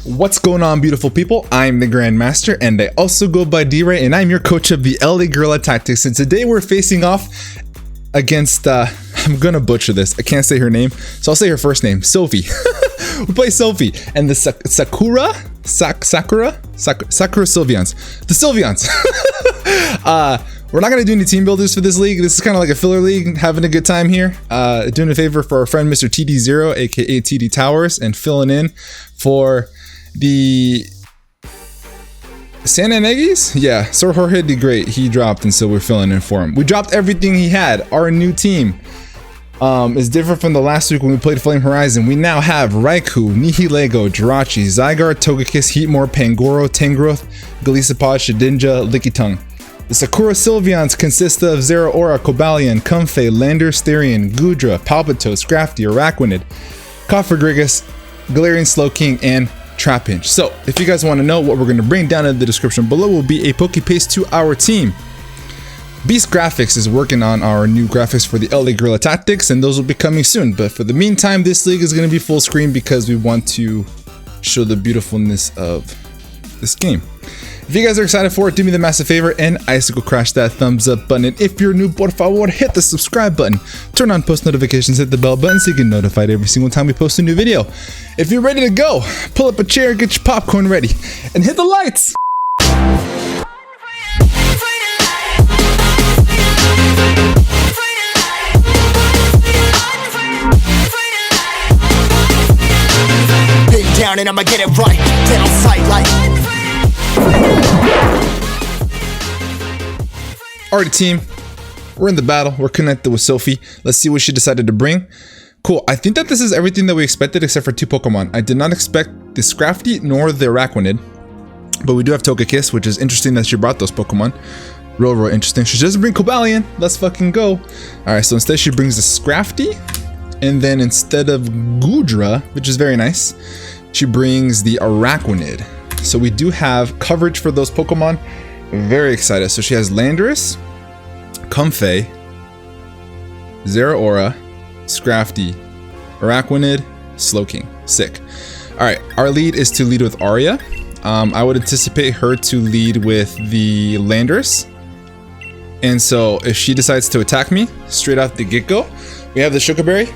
What's going on, beautiful people? I'm the Grandmaster, and I also go by D-Ray, and I'm your coach of the LA Guerrilla Tactics. And today we're facing off against, I'm gonna butcher this. I can't say her name, so I'll say her first name, Sophie. We play Sophie, and the Sakura Sylvians. The Sylvians. We're not gonna do any team builders for this league. This is kind of like a filler league, having a good time here. Doing a favor for our friend Mr. TD0, aka TD Towers, and filling in for the San Anegis? Yeah, Sir Jorge the Great, he dropped, and so we're filling in for him. We dropped everything he had. Our new team is different from the last week when we played Flame Horizon. We now have Raikou, Nihilego, Jirachi, Zygarde, Togekiss, Heatmore, Pangoro, Tangrowth, Golisopod, Shedinja, Lickitung. The Sakura Sylvians consist of Zeraora, Cobalion, Comfey, Landorus, Therian, Goodra, Palpitoad, Scrafty, Araquanid, Cofagrigus, Galarian Slowking, and Trapinch. So, if you guys want to know what we're going to bring down in the description below will be a Pokepaste to our team. Beast Graphics is working on our new graphics for the LA Guerrilla Tactics, and those will be coming soon. But for the meantime, this league is going to be full screen because we want to show the beautifulness of this game. If you guys are excited for it, do me the massive favor and icicle crash that thumbs up button. And if you're new, por favor, hit the subscribe button. Turn on post notifications, hit the bell button so you get notified every single time we post a new video. If you're ready to go, pull up a chair, get your popcorn ready, and hit the lights. Big down and I'ma get it right. Dead on sight like. Alright, team, we're in the battle. We're connected with Sophie. Let's see what she decided to bring. Cool. I think that this is everything that we expected except for two Pokemon. I did not expect the Scrafty nor the Araquanid, but we do have Togekiss, which is interesting that she brought those Pokemon. Real interesting. She doesn't bring Cobalion. Let's fucking go. Alright, so instead she brings the Scrafty, and then instead of Goodra, which is very nice, she brings the Araquanid. So we do have coverage for those Pokemon. Very excited. So she has Landorus, Comfey, Zeraora, Scrafty, Araquanid, Slowking. Sick. Alright, our lead is to lead with Arya. I would anticipate her to lead with the Landorus. And so if she decides to attack me straight off the get-go, we have the Sugar Berry.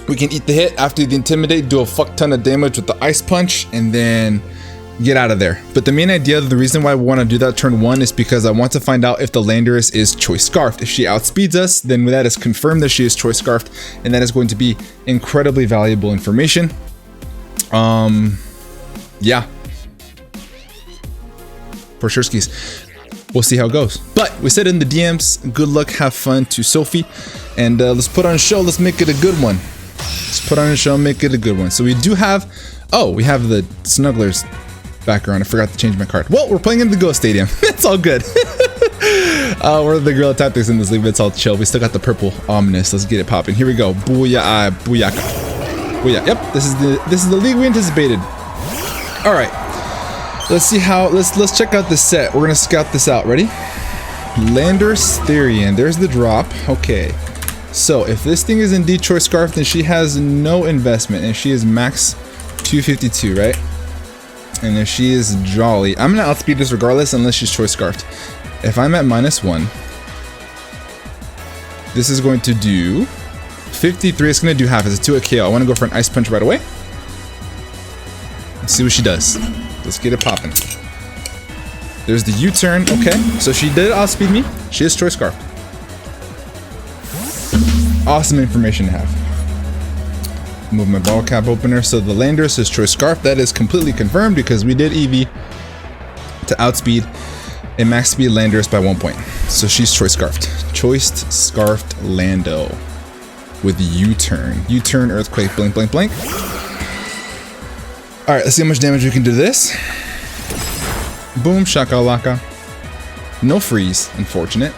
We can eat the hit after the Intimidate, do a fuck ton of damage with the Ice Punch, and then get out of there. But the main idea, the reason why we want to do that turn one is because I want to find out if the Landorus is Choice Scarfed. If she outspeeds us, then that is confirmed that she is Choice Scarfed, and that is going to be incredibly valuable information. Yeah. For sure skis. We'll see how it goes. But we said in the DMs, good luck, have fun to Sophie, and let's put on a show. Let's make it a good one. Let's put on a show, make it a good one. So we do have, we have the Snugglers background. I forgot to change my card. Well, we're playing in the Ghost Stadium. It's all good. We're the Guerrilla Tactics in this league, but it's all chill. We still got the purple Ominous. Let's get it popping. Here we go. Booyah, booyaka. Booyah. Yep, this is the league we anticipated. All right. Let's see how. Let's check out this set. We're gonna scout this out. Ready? Landorus Therian. There's the drop. Okay. So if this thing is indeed Choice Scarf, then she has no investment, and she is max 252, right? And if she is Jolly, I'm gonna outspeed this regardless unless she's Choice Scarfed. If I'm at -1, this is going to do 53. It's gonna do half. It's a 2 at KO. I want to go for an Ice Punch right away. Let's see what she does. Let's get it popping. There's the U-turn. Okay, so she did outspeed me. She is Choice Scarfed. Awesome information to have. Move my ball cap opener. So the Landorus is Choice Scarf. That is completely confirmed because we did EV to outspeed a max speed Landorus by 1 point. So she's Choice Scarfed. Choice Scarfed Lando with U-turn. U-turn, Earthquake, blink, blink, blink. All right, let's see how much damage we can do to this. Boom, shakalaka. No freeze, unfortunate.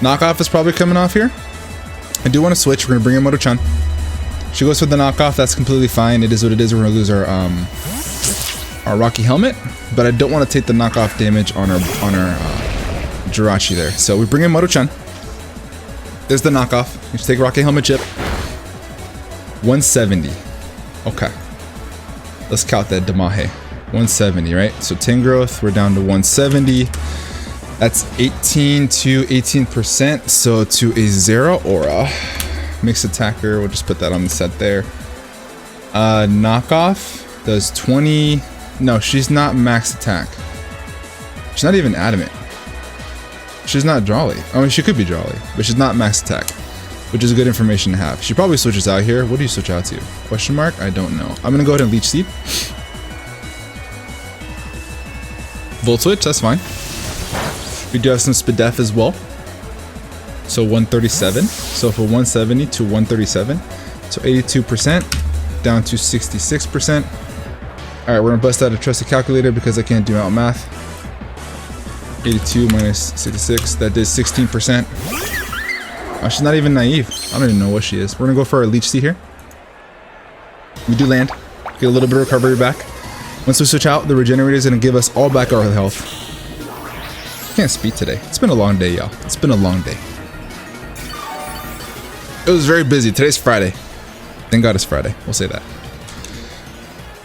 Knockoff is probably coming off here. I do want to switch. We're gonna bring in Moto-chan. She goes for the knockoff. That's completely fine. It is what it is. We're gonna lose our Rocky Helmet, but I don't want to take the knockoff damage on our Jirachi there. So we bring in Moto-chan. There's the knockoff. You take Rocky Helmet chip. 170. Okay. Let's count that Damahe. 170, right? So 10 growth, we're down to 170. That's 18 to 18%. So to a 0 aura. Mixed attacker, we'll just put that on the set there. Knockoff does 20. No, she's not max attack. She's not even adamant. She's not Jolly. I mean, she could be Jolly, but she's not max attack, which is good information to have. She probably switches out here. What do you switch out to? Question mark? I don't know. I'm gonna go ahead and leech seed. Volt switch, that's fine. We do have some speed def as well. So 137. So for 170 to 137. So 82% down to 66%. All right, we're gonna bust out a trusted calculator because I can't do out math. 82 minus 66, that did 16%. Oh, she's not even naive. I don't even know what she is. We're gonna go for our leech seed here. We do land, get a little bit of recovery back. Once we switch out, the regenerator is gonna give us all back our health. Can't speak today. It's been a long day, y'all. It's been a long day. It was very busy. Today's Friday. Thank God it's Friday. We'll say that.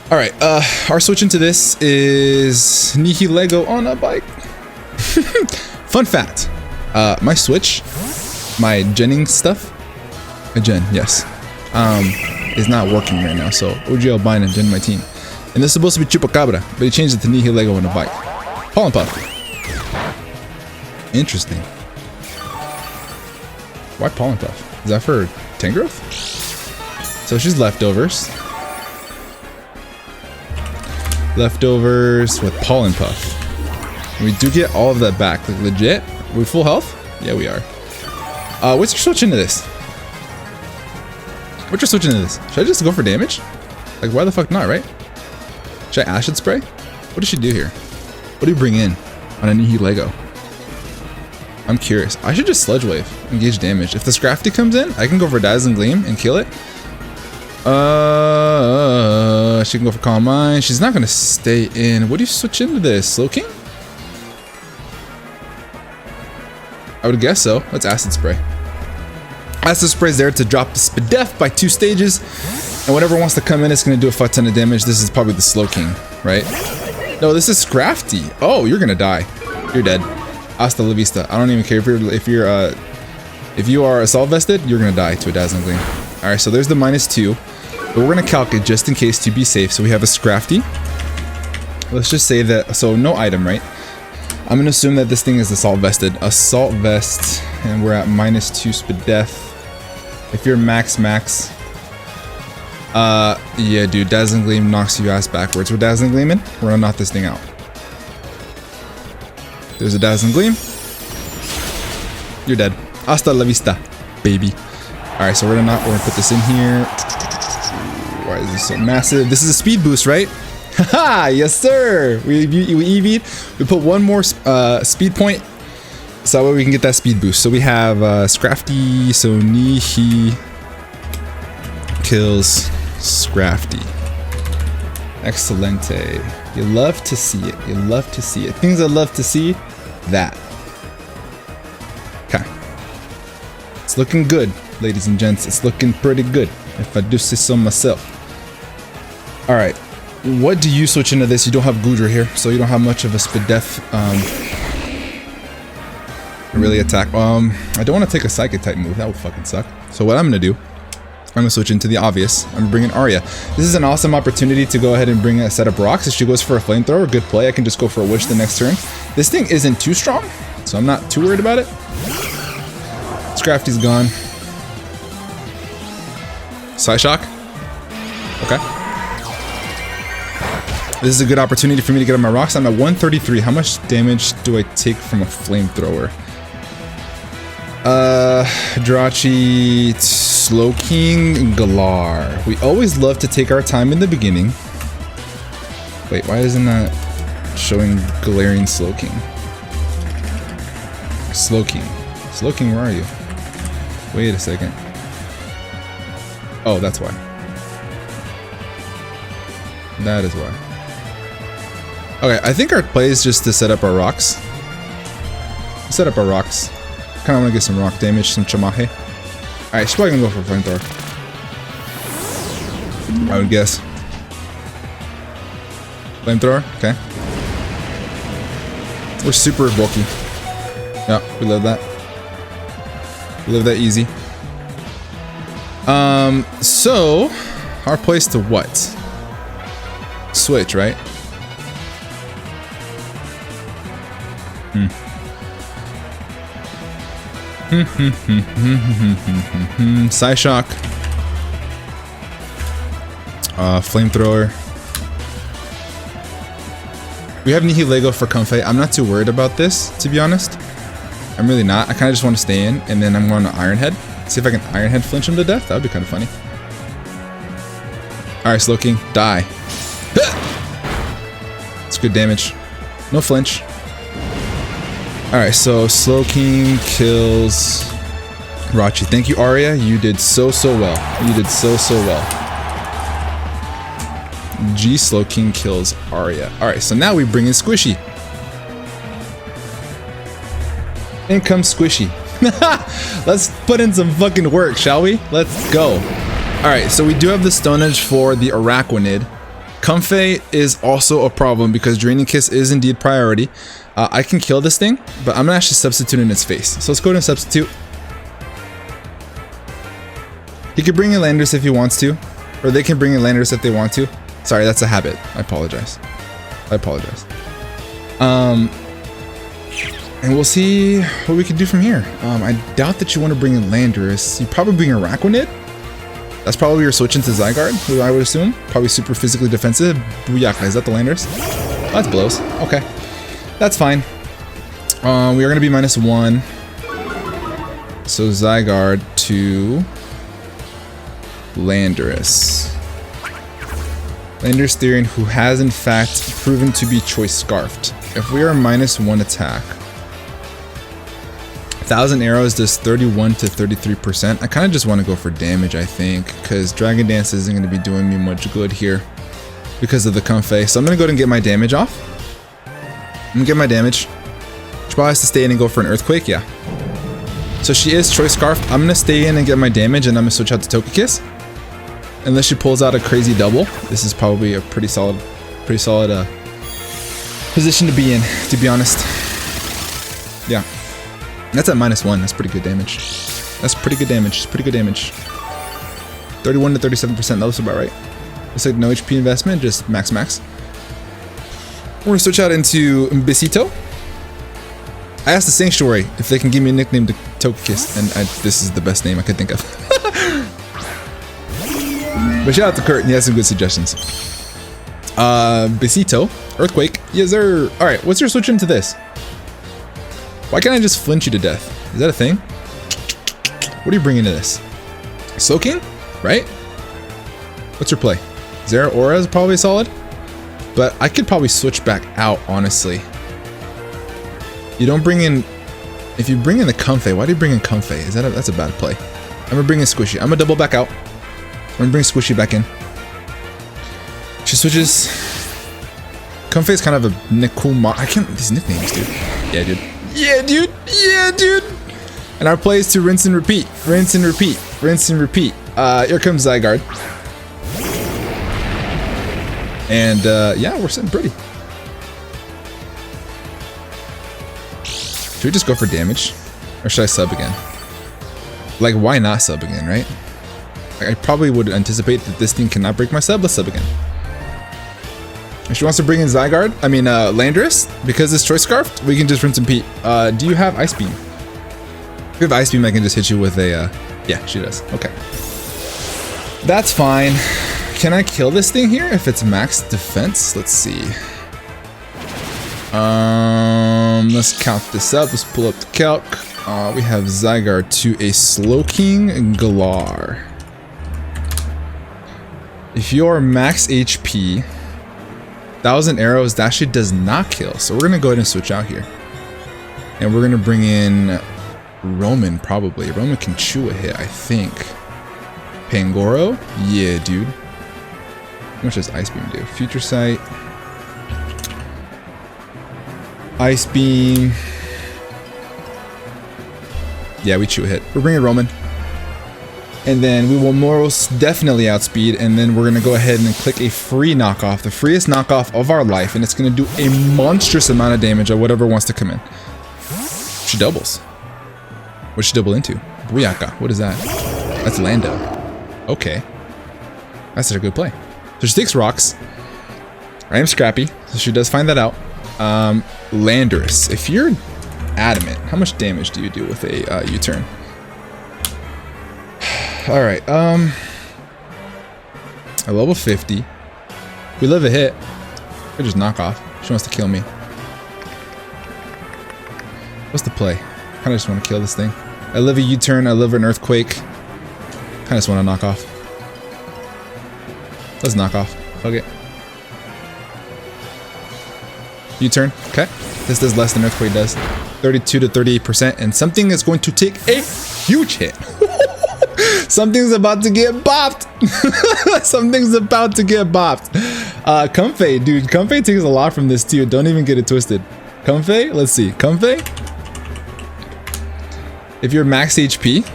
All right, our switch into this is Nihilego on a bike. Fun fact, my Switch, my genning stuff, yes, is not working right now. So OG Albino gen my team, and this is supposed to be Chupacabra, but he changed it to Nihilego on a bike. Pollen Puff. Interesting. Why Pollen Puff? Is that for 10 growth? So she's leftovers. Leftovers with Pollen Puff. We do get all of that back, like legit. Are we full health? Yeah, we are. What's your switch into this? What's your switch into this? Should I just go for damage? Like, why the fuck not, right? Should I acid spray? What does she do here? What do you bring in on a Nihilego? I'm curious. I should just sludge wave, engage damage. If the Scrafty comes in, I can go for Dazzling Gleam and kill it. She can go for Calm Mind. She's not gonna stay in. What do you switch into this? Slow King? I would guess so. Let's Acid Spray. Acid Spray is there to drop the speed def by 2 stages. And whatever wants to come in, it's going to do a fuck ton of damage. This is probably the Slow King, right? No, this is Scrafty. Oh, you're going to die. You're dead. Hasta la vista. I don't even care if you are assault vested, you're going to die to a Dazzling Gleam. All right, so there's the -2. But we're going to calc it just in case to be safe. So we have a Scrafty. Let's just say that, so no item, right? I'm going to assume that this thing is assault vested. Assault vest, and we're at -2 speed def. If you're max, yeah, dude, Dazzling Gleam knocks you ass backwards. We're Dazzling Gleaming. We're going to knock this thing out. There's a Dazzling Gleam. You're dead. Hasta la vista, baby. All right, so we're going to put this in here. Why is this so massive? This is a speed boost, right? Haha, yes sir. We EV'd. We put one more speed point, so that way we can get that speed boost. So we have Scrafty. So Nihi kills Scrafty. Excelente. You love to see it. You love to see it. Things I love to see. That. Okay. It's looking good, ladies and gents. It's looking pretty good, if I do say so myself. All right. What do you switch into this? You don't have Gudra here, so you don't have much of a speed def. Really attack. I don't want to take a psychic type move. That would fucking suck. So what I'm gonna do, I'm gonna switch into the obvious. I'm bringing Arya. This is an awesome opportunity to go ahead and bring a set of rocks. If she goes for a flamethrower, good play. I can just go for a wish the next turn. This thing isn't too strong, so I'm not too worried about it. Scrafty's gone. Psyshock. Okay. This is a good opportunity for me to get on my rocks. I'm at 133. How much damage do I take from a flamethrower? Drachi, Slow King, Galar. We always love to take our time in the beginning. Wait, why isn't that showing Galarian Slow King? Slow King. Slow King, where are you? Wait a second. Oh, that's why. That is why. Okay, I think our play is just to set up our rocks. Set up our rocks. Kind of want to get some rock damage, some Chamahe. Alright, she's probably gonna go for a flamethrower, I would guess. Flamethrower, okay. We're super bulky. Yeah, we love that. We love that easy. So our place to what? Switch, right? Psyshock. Flamethrower. We have Nihilego for Comfey. I'm not too worried about this, to be honest. I'm really not. I kind of just want to stay in, and then I'm going to Ironhead. See if I can Ironhead flinch him to death. That would be kind of funny. Alright, Slow King, die. It's good damage. No flinch. Alright, so Slow King kills Rachi. Thank you, Arya. You did so well. You did so well. G Slow King kills Arya. Alright, so now we bring in Squishy. In comes Squishy. Let's put in some fucking work, shall we? Let's go. Alright, so we do have the Stone Edge for the Araquanid. Comfey is also a problem because Draining Kiss is indeed priority. I can kill this thing, but I'm gonna actually substitute in its face. So let's go ahead and substitute. He can bring in Landers if he wants to, or they can bring in Landers if they want to. Sorry, that's a habit. I apologize. And we'll see what we can do from here. I doubt that you want to bring in Landorus. You probably bring a Araquanid. That's probably your switch into Zygarde, who I would assume. Probably super physically defensive. Booyaka, is that the Landorus? Oh, that's blows. Okay. That's fine. We are going to be -1. So Zygarde to Landorus. Landorus Therian, who has in fact proven to be Choice Scarfed. If we are -1 attack, 1,000 arrows does 31 to 33%. I kind of just want to go for damage, I think, because Dragon Dance isn't going to be doing me much good here because of the Comfey. So I'm going to go ahead and get my damage off. I'm going to get my damage. She probably has to stay in and go for an Earthquake, yeah. So she is Choice Scarf. I'm going to stay in and get my damage, and I'm going to switch out to Togekiss. Unless she pulls out a crazy double. This is probably a pretty solid position to be in, to be honest. Yeah. That's at -1. That's pretty good damage. That's pretty good damage. It's pretty good damage. 31 to 37%. That looks about right. Looks like no HP investment, just max. We're gonna switch out into Besito. I asked the Sanctuary if they can give me a nickname to Togekiss, and this is the best name I could think of. But shout out to Kurt, he has some good suggestions. Besito, Earthquake, yes sir. All right, what's your switch into this? Why can't I just flinch you to death? Is that a thing? What do you bring into this? Slow King, right? What's your play? Zeraora is probably solid, but I could probably switch back out, honestly. You don't bring in, if you bring in the Comfey, why do you bring in Comfey? That's a bad play. I'm gonna bring in Squishy. I'm gonna double back out. I'm gonna bring Squishy back in. She switches. Comfey is kind of a Nikuma. I can't, these nicknames, dude. Yeah, dude. Yeah, dude. Yeah, dude. And our play is to rinse and repeat. Rinse and repeat. Rinse and repeat. Here comes Zygarde. And yeah, we're sitting pretty. Should we just go for damage? Or should I sub again? Like, why not sub again, right? I probably would anticipate that this thing cannot break my sub. Let's sub again. If she wants to bring in Zygarde, Landorus, because it's Choice Scarfed, we can just rinse and repeat. Do you have Ice Beam? If you have Ice Beam, I can just hit you with a, yeah, she does. Okay. That's fine. Can I kill this thing here if it's max defense? Let's see. Let's count this up. Let's pull up the calc. We have Zygarde to a Slowking Galar. If you're max HP, 1,000 arrows, that actually does not kill. So we're gonna go ahead and switch out here. And we're gonna bring in Roman, probably. Roman can chew a hit, I think. Pangoro? Yeah, dude. How much does Ice Beam do? Future Sight. Ice Beam. Yeah, we chew a hit. We're bringing Roman. And then we will most definitely outspeed, and then we're gonna go ahead and click a free knockoff, the freest knockoff of our life, and it's gonna do a monstrous amount of damage at whatever wants to come in. She doubles. What'd she double into? Buyaka. What is that? That's Lando. Okay. That's such a good play. So she takes rocks. I am scrappy, so she does find that out. Landorus. If you're adamant, how much damage do you do with a U-turn? Alright, a level 50. We live a hit. Or just knock off. She wants to kill me. What's the play? Kinda just want to kill this thing. I live a U-turn, I live an earthquake. Kinda just want to knock off. Let's knock off. Fuck it. U-turn. Okay. This does less than earthquake does. 32 to 38%, and something is going to take a huge hit. Something's about to get bopped. Something's about to get bopped. Comfey, dude. Comfey takes a lot from this too. Don't even get it twisted. Comfey, let's see. Comfey, if you're max HP,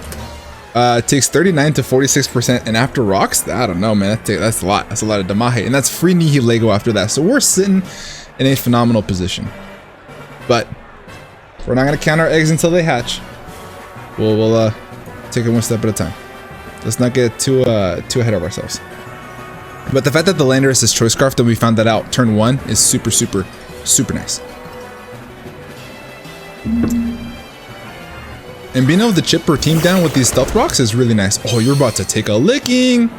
it takes 39 to 46%, and after rocks, I don't know, man. That's a lot. That's a lot of damahe, and that's free Nihilego after that. So we're sitting in a phenomenal position. But we're not gonna count our eggs until they hatch. We'll take it one step at a time. Let's not get too ahead of ourselves. But the fact that the Landorus is Choice Scarf, that we found that out turn 1, is super nice. And being able to chip her team down with these stealth rocks is really nice. Oh, you're about to take a licking.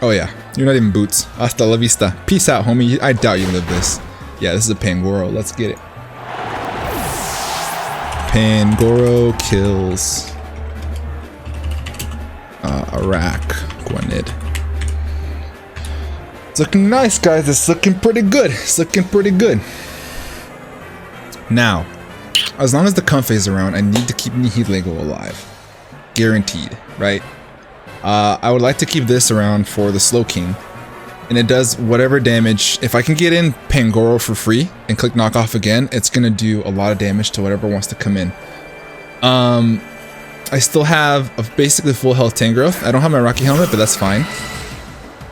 Oh yeah, you're not even boots. Hasta la vista. Peace out, homie. I doubt you live this. Yeah, this is a Pangoro. Let's get it. Pangoro kills Iraq. Gwenid. It's looking nice, guys. It's looking pretty good. It's looking pretty good. Now, as long as the Comfey is around, I need to keep Nihilego alive. Guaranteed, right? I would like to keep this around for the Slow King. And it does whatever damage. If I can get in Pangoro for free and click knockoff again, it's going to do a lot of damage to whatever wants to come in. I still have a basically full health Tangrowth. I don't have my Rocky Helmet, but that's fine.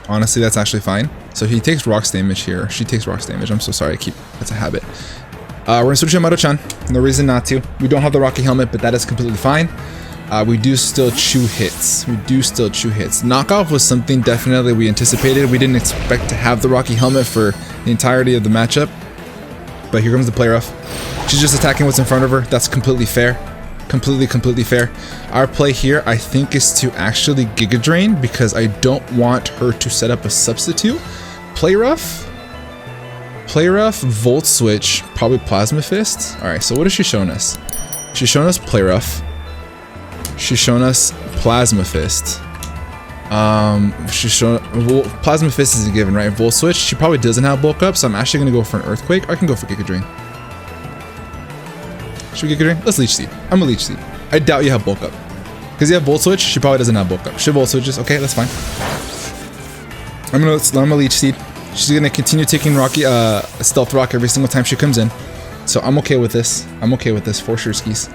Honestly, that's actually fine. So he takes rocks damage here. She takes rocks damage. I'm so sorry. That's a habit. We're going to switch to Maru-chan. No reason not to. We don't have the Rocky Helmet, but that is completely fine. We do still chew hits. Knockoff was something definitely we anticipated. We didn't expect to have the Rocky Helmet for the entirety of the matchup. But here comes the play rough. She's just attacking what's in front of her. That's completely fair. Completely fair. Our play here, I think, is to actually Giga Drain because I don't want her to set up a substitute. Play rough, Volt Switch, probably Plasma Fist. Alright, so what has she shown us? She's shown us Play Rough. She's shown us Plasma Fist. She's shown Plasma Fist is a given, right? Volt Switch, she probably doesn't have bulk up, so I'm actually gonna go for an Earthquake. Or I can go for Giga Drain. Should we Giga Drain? Let's Leech Seed. I'm a Leech Seed. I doubt you have bulk up. Because you have Volt Switch, she probably doesn't have bulk up. She Volt Switches. Okay, that's fine. I'm a Leech Seed. She's gonna continue taking Rocky Stealth Rock every single time she comes in. So I'm okay with this. For sure skis.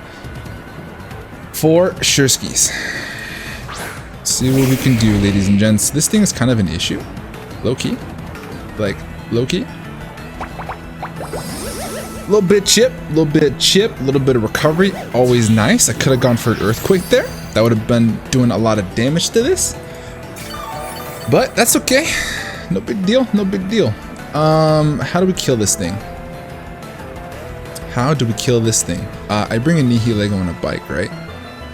See what we can do, ladies and gents. This thing is kind of an issue. Low-key. Like, low-key. Little bit chip, a little bit of recovery. Always nice. I could have gone for an Earthquake there. That would have been doing a lot of damage to this. But that's okay. No big deal. How do we kill this thing? I bring a Nihilego on a bike, right?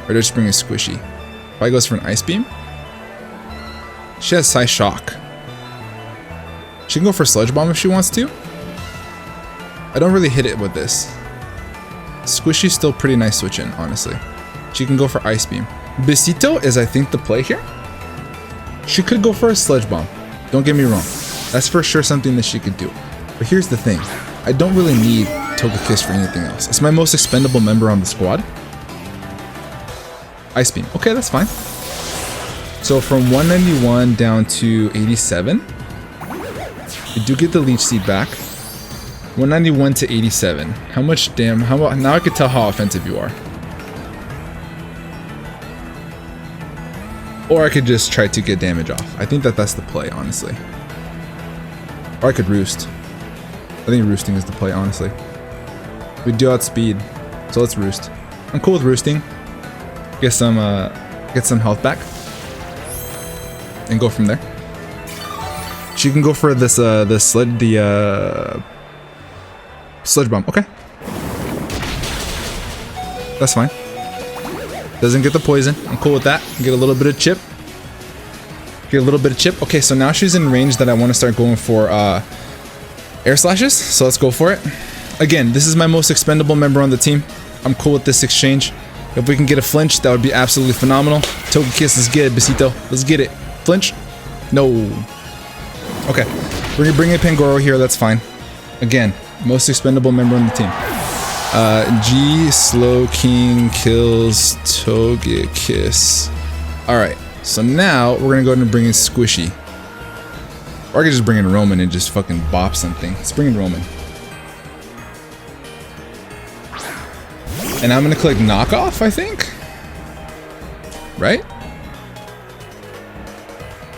Or do I just bring a Squishy? Probably goes for an Ice Beam. She has Psy Shock. She can go for Sludge Bomb if she wants to. I don't really hit it with this. Squishy's still pretty nice switching, honestly. She can go for Ice Beam. Besito is, I think, the play here. She could go for a Sludge Bomb. Don't get me wrong. That's for sure something that she could do. But here's the thing. I don't really need Togekiss for anything else. It's my most expendable member on the squad. Ice Beam. Okay, that's fine. So from 191 down to 87. We do get the Leech Seed back. 191 to 87. How much damn? Now I can tell how offensive you are. Or I could just try to get damage off. I think that that's the play, honestly. Or I could roost. I think roosting is the play, honestly. We do outspeed, so let's roost. I'm cool with roosting. Get some health back, and go from there. She can go for this sludge bomb. Okay, that's fine. Doesn't get the poison. I'm cool with that. Get a little bit of chip. Get a little bit of chip. Okay, so now she's in range that I want to start going for air slashes. So let's go for it. Again, this is my most expendable member on the team. I'm cool with this exchange. If we can get a flinch, that would be absolutely phenomenal. Token kiss, let's get it, besito. Let's get it. Flinch? No. Okay, we're gonna bring in Pangoro here. That's fine. Again, most expendable member on the team. G Slow King kills Togekiss. Alright, so now we're gonna go ahead and bring in Squishy. Or I could just bring in Roman and just fucking bop something. Let's bring in Roman. And I'm gonna click knockoff, I think? Right?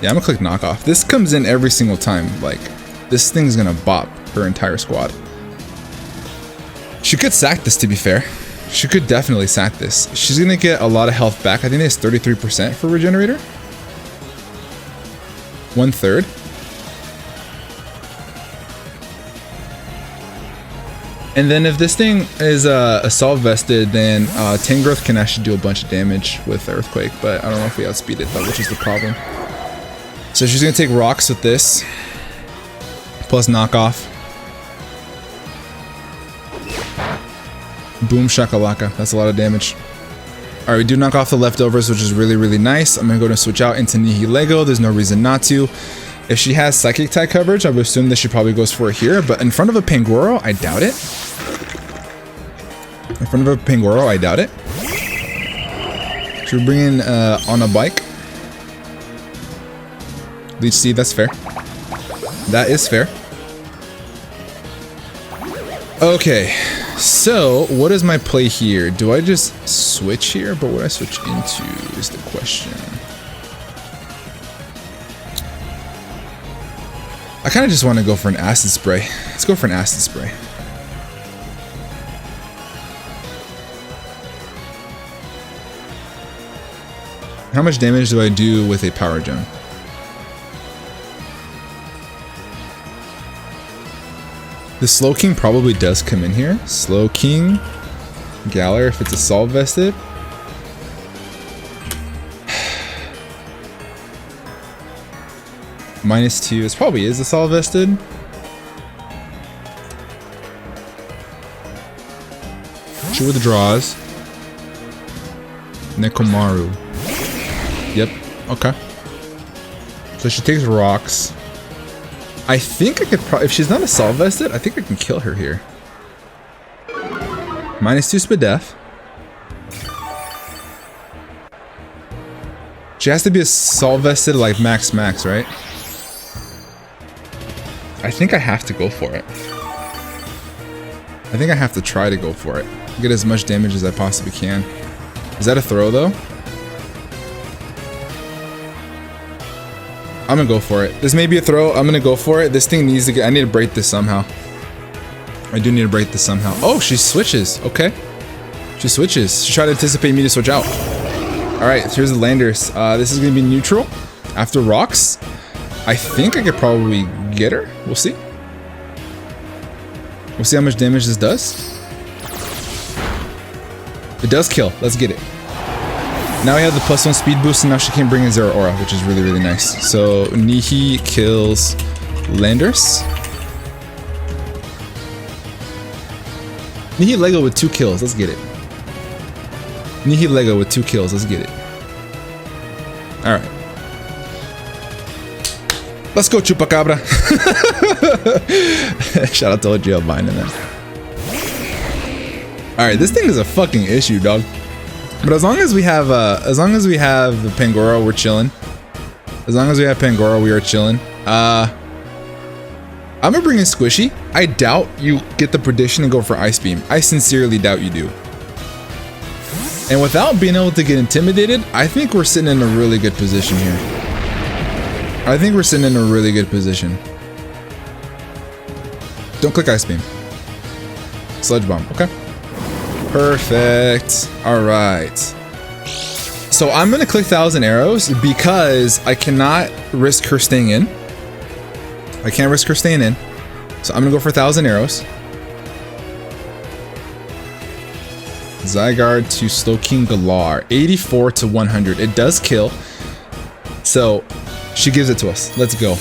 Yeah, I'm gonna click knockoff. This comes in every single time. Like, this thing's gonna bop her entire squad. She could sack this, to be fair. She could definitely sack this. She's gonna get a lot of health back. I think it's 33% for regenerator. 1/3. And then if this thing is assault vested, then Tangrowth can actually do a bunch of damage with Earthquake, but I don't know if we outspeed it though, which is the problem. So she's gonna take rocks with this, plus knockoff. Boom shakalaka. That's a lot of damage. Alright, we do knock off the leftovers, which is really, really nice. I'm gonna go to switch out into Nihilego. There's no reason not to. If she has Psychic type coverage, I would assume that she probably goes for it here, but in front of a Pangoro, I doubt it. In front of a Pangoro, I doubt it. Should we bring in on a bike? Leech Seed, that's fair. That is fair. Okay, so what is my play here? Do I just switch here? But what do I switch into is the question. I kind of just want to go for an acid spray. Let's go for an acid spray. How much damage do I do with a power gem? The Slow King probably does come in here. Slow King, Galar if it's assault vested. -2, this probably is assault vested. She withdraws. Nekomaru. Yep, okay. So she takes rocks. I think I could probably, if she's not assault vested, I think I can kill her here. -2 Spadef. She has to be assault vested like max, right? I think I have to go for it. I think I have to try to go for it. Get as much damage as I possibly can. Is that a throw though? I'm gonna go for it. This may be a throw. I'm gonna go for it. This thing needs to get, I need to break this somehow. I do need to break this somehow. Oh, she switches. Okay. She switches. She tried to anticipate me to switch out. Alright, here's the landers. This is gonna be neutral. After rocks. I think I could probably get her. We'll see. We'll see how much damage this does. It does kill. Let's get it. Now we have the +1 speed boost, and now she can bring in 0 aura, which is really, really nice. So Nihi kills Landers. Nihilego with 2 kills. Let's get it. Nihilego with 2 kills. Let's get it. All right. Let's go, Chupacabra. Shout out to OGL Vine in that. All right, this thing is a fucking issue, dog. But as long as we have the Pangoro, we're chilling. As long as we have Pangoro, we are chilling. I'm gonna bring in Squishy. I doubt you get the prediction and go for Ice Beam. I sincerely doubt you do. And without being able to get intimidated, I think we're sitting in a really good position here. I think we're sitting in a really good position. Don't click Ice Beam. Sludge Bomb, okay. Perfect. All right. So I'm gonna click 1,000 Arrows because I cannot risk her staying in. I can't risk her staying in. So I'm gonna go for 1,000 Arrows. Zygarde to Slowking Galar. 84 to 100. It does kill. So she gives it to us. Let's go.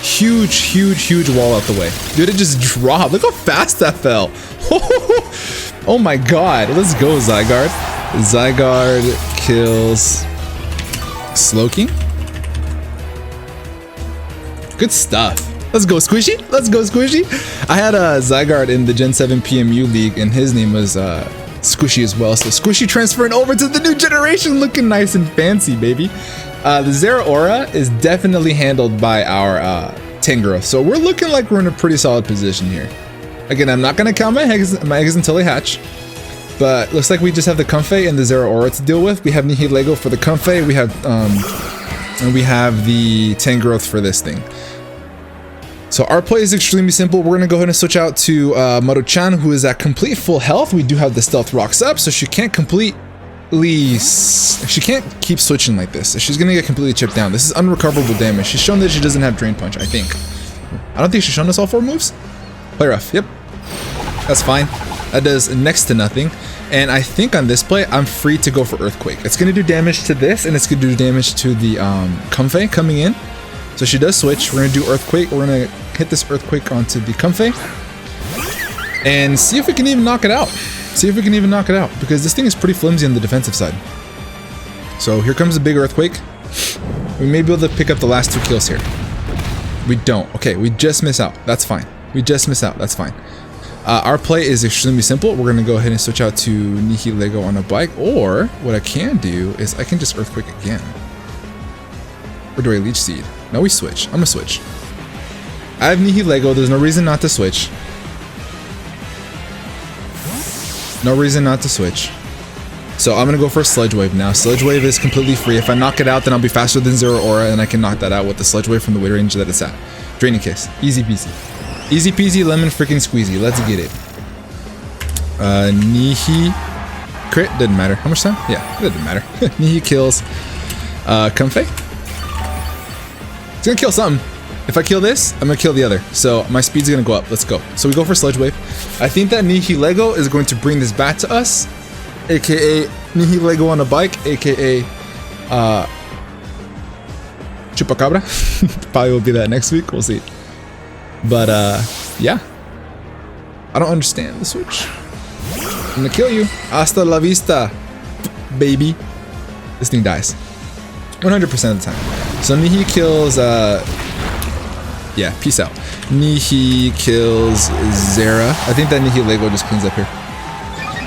Huge, huge, huge wall out the way. Dude, it just dropped. Look how fast that fell. Oh my god. Let's go, Zygarde. Zygarde kills Slowking. Good stuff. Let's go, Squishy. Let's go, Squishy. I had a Zygarde in the Gen 7 PMU League, and his name was Squishy as well. So Squishy transferring over to the new generation, looking nice and fancy, baby. The Zeraora is definitely handled by our Tangrowth. So we're looking like we're in a pretty solid position here. Again, I'm not going to count my eggs until they hatch. But looks like we just have the Comfey and the Zeraora to deal with. We have Nihilego for the Comfey. We have the Tangrowth for this thing. So our play is extremely simple. We're going to go ahead and switch out to Maruchan, who is at complete full health. We do have the Stealth Rocks up, so she can't keep switching like this. She's going to get completely chipped down. This is unrecoverable damage. She's shown that she doesn't have Drain Punch, I think. I don't think she's shown us all 4 moves. Play rough. Yep. That's fine. That does next to nothing. And I think on this play, I'm free to go for Earthquake. It's going to do damage to this, and it's going to do damage to the Comfey coming in. So she does switch. We're going to do Earthquake. We're going to hit this Earthquake onto the Comfey and see if we can even knock it out. Because this thing is pretty flimsy on the defensive side. So here comes a big Earthquake. We may be able to pick up the last 2 kills here. We don't. Okay, we just miss out. That's fine. That's fine. Our play is extremely simple. We're going to go ahead and switch out to Nihilego on a bike. Or what I can do is I can just Earthquake again. Or do I Leech Seed? No, we switch. I'm going to switch. I have Nihilego. There's no reason not to switch. So I'm going to go for a Sludge Wave now. Sludge Wave is completely free. If I knock it out, then I'll be faster than Zeraora, and I can knock that out with the Sludge Wave from the weight range that it's at. Draining Kiss. Easy peasy. Easy peasy, lemon freaking squeezy. Let's get it. Nihi. Crit. Didn't matter. How much time? Yeah, it didn't matter. Nihi kills Comfey. It's going to kill something. If I kill this, I'm going to kill the other. So my speed's going to go up. Let's go. So we go for Sludge Wave. I think that Nihilego is going to bring this back to us. AKA Nihilego on a bike. AKA Chupacabra. Probably will be that next week. We'll see. But yeah. I don't understand the switch. I'm going to kill you. Hasta la vista, baby. This thing dies. 100% of the time. So Nihi kills yeah, peace out. Nihi kills Zera. I think that Nihilego just cleans up here.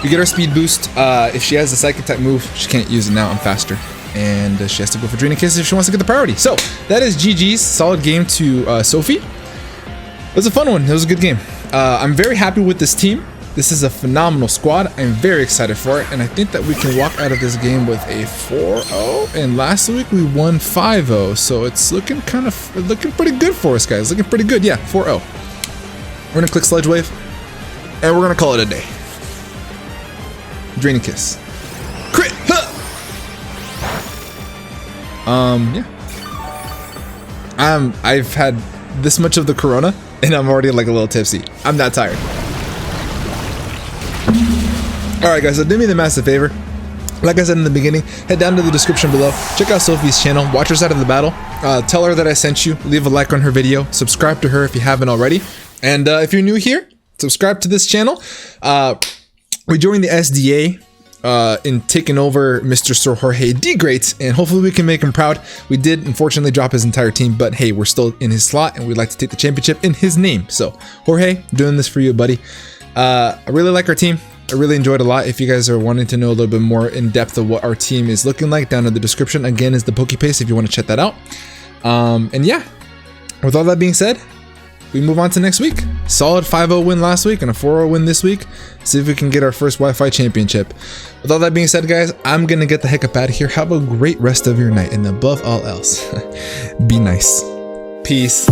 We get our speed boost. If she has a psychic type move, she can't use it now. I'm faster. And she has to go for Draining Kiss if she wants to get the priority. So that is GG's. Solid game to Sophie. It was a fun one. It was a good game. I'm very happy with this team. This is a phenomenal squad. I'm very excited for it. And I think that we can walk out of this game with a 4-0. And last week we won 5-0. So it's looking pretty good for us, guys. Looking pretty good. Yeah, 4-0. We're going to click Sludge Wave. And we're going to call it a day. Draining Kiss. Crit! Huh! Yeah. I've had this much of the Corona. And I'm already like a little tipsy. I'm that tired. Alright guys, so do me the massive favor. Like I said in the beginning, head down to the description below. Check out Sophie's channel. Watch her side of the battle. Tell her that I sent you. Leave a like on her video. Subscribe to her if you haven't already. And if you're new here, subscribe to this channel. We joined the SDA in taking over Mr. Sir Jorge D. Great, and hopefully we can make him proud. We did unfortunately drop his entire team, but hey, we're still in his slot and we'd like to take the championship in his name. So Jorge, doing this for you, buddy. I really like our team. I really enjoyed a lot. If you guys are wanting to know a little bit more in depth of what our team is looking like, down in the description again is the Pokepaste if you want to check that out. And yeah, with all that being said, we move on to next week. Solid 5-0 win last week and a 4-0 win this week. See if we can get our first Wi-Fi championship. With all that being said, guys, I'm gonna get the heck up out of here. Have a great rest of your night, and above all else, be nice. Peace.